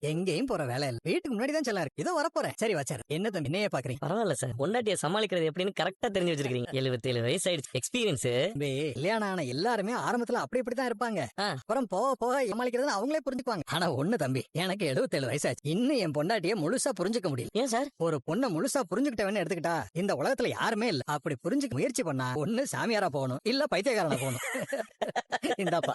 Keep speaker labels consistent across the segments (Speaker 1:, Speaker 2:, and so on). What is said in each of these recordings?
Speaker 1: எங்கேயும் போற வேலை இல்ல, வீட்டுக்கு முன்னாடி தான் செல்லா இருக்கு. இதோ வரப்போறேன். சரி வச்சாரு. என்ன தம்பி என்னைய பாக்குறீங்க?
Speaker 2: பரவாயில்ல சார், பொண்டாட்டிய சமாளிக்கிறது எப்படின்னு கரெக்டா தெரிஞ்சு வச்சிருக்கீங்க. 77 வயசு ஆயிடுச்சு, எக்ஸ்பீரியன்ஸ்.
Speaker 1: தம்பி, கல்யாணம் ஆன எல்லாருமே ஆரம்பத்துல அப்படி இப்படிதான் இருப்பாங்க. அப்புறம் போக போக சமாளிக்கிறது அவங்களே புரிஞ்சுக்குவாங்க. ஆனா ஒண்ணு தம்பி, எனக்கு 77 வயசாச்சு. இன்னும் என் பொண்டாட்டிய முழுசா புரிஞ்சுக்க முடியல.
Speaker 2: ஏன் சார்?
Speaker 1: ஒரு பொண்ணை முழுசா புரிஞ்சுக்கிட்டவன்னு எடுத்துக்கிட்டா இந்த உலகத்துல யாருமே இல்ல. அப்படி புரிஞ்சுக்க முயற்சி பண்ணா ஒண்ணு சாமியாரா போகணும், இல்ல பைத்தியக்காரனா போகணும். இந்தாப்பா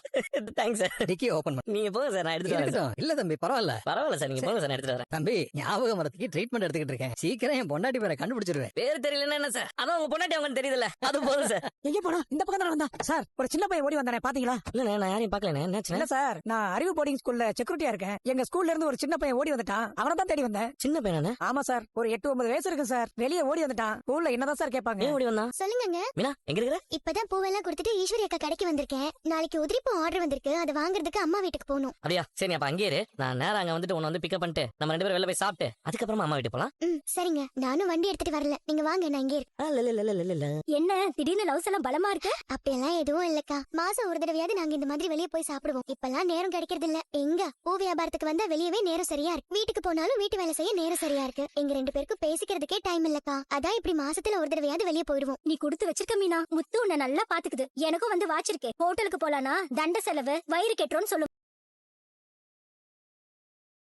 Speaker 2: தேங்க்ஸ் சார்.
Speaker 1: டிக்கி ஓபன் பண்ண.
Speaker 2: நீங்க போங்க சார், நான் எடுத்துட்டு வரேன் சார்.
Speaker 1: இல்ல தம்பி பரவாயில்ல.
Speaker 2: பரவாயில்ல சார், நீங்க போங்க சார், நான் எடுத்துட்டு வரேன்.
Speaker 1: தம்பி, ஞாபகம் வரதுக்கு ட்ரீட்மெண்ட் எடுத்துக்கிட்டு இருக்கேன். சீக்கிரம் என் பொண்டாட்டி பேரை கண்டுபிடிச்சிருவேன்.
Speaker 2: பேர் தெரியலன்னா என்ன சார்? அதான் உங்க பொண்டாட்டி அவங்க தெரியுதுல்ல, அது போதும் சார்.
Speaker 3: எங்க போனா? இந்த பக்கம் தான் வந்தா சார். ஒரு சின்ன பையன் ஓடி வந்தானே, பாத்தீங்களா?
Speaker 2: இல்ல நான் யாரையும் பாக்கல. என்னாச்சு?
Speaker 3: இல்ல சார், நான் அறிவு போர்டிங் ஸ்கூல்ல செக்யூரிட்டியா இருக்கேன். எங்க ஸ்கூல்ல இருந்து ஒரு சின்ன பையன் ஓடி வந்துட்டான். அவனை தான் தேடி வந்தேன்.
Speaker 2: சின்ன பையனா?
Speaker 3: ஆமா சார், ஒரு 8-9 வயசு இருக்கு சார். வெளியே ஓடி வந்துட்டான். ஸ்கூல்ல என்னதான் சார் கேட்பாங்க?
Speaker 2: ஏன் ஓடி வந்தான்?
Speaker 4: சொல்லுங்க.
Speaker 2: மீனா எங்க இருக்கிற?
Speaker 4: இப்பதான் பூவெல்லாம் கொடுத்துட்டு ஈஸ்வரி அக்கா கடைக்கு வந்திருக்கேன். நாளைக்கு உதிரிப்பூ ஆர்டர் வந்திருக்கு, அதை வாங்குறதுக்கு அம்மா வீட்டுக்கு போகணும்.
Speaker 2: அப்படியா? சரி, அப்ப அங்கே இரு. நான் நேரா அங்க வந்துட்டு உன்னை வந்து பிக்கப் பண்ணிட்டு நம்ம 2 பேரும் வெளில போய் சாப்பிட்டு அதுக்கப்புறமா அம்மா வீட்டுக்கு போலாம்.
Speaker 4: சரிங்க. நானும் வண்டி எடுத்துட்டு வரல, நீங்க வாங்க, நான் இங்கே இருக்கேன். என்ன திடீர்னு லவ்ஸ் எல்லாம் பலமா இருக்கு? அப்படியெல்லாம் எதுவும் இல்லக்கா. மாசம் ஒரு தடவையாவது நாங்க இந்த மாதிரி வெளியே போய் சாப்பிடுவோம். இப்பெல்லாம் நேரம் கிடைக்கிறது இல்ல. எங்க பூ வியாபாரத்துக்கு வந்தா வெளியவே நேரம் சரியா இருக்கு. வீட்டுக்கு போனாலும் வீட்டு வேலை செய்ய நேரம் சரியா இருக்கு. எங்க 2 பேருக்கும் பேசிக்கிறதுக்கே டைம் இல்லக்கா. அதான் இப்படி மாசத்துல ஒரு தடவையாவது வெளியே போயிடுவோம். நீ கொடுத்து வச்சிருக்க மீனா. முத்து உன்னை நல்லா பாத்துக்குது. எனக்கும் வந்து வாச்சிருக்கேன். ஹோட்டலுக்கு போலானா தண்ட செலவு, வயிறு கெட்டுறோம்னு சொல்லும்.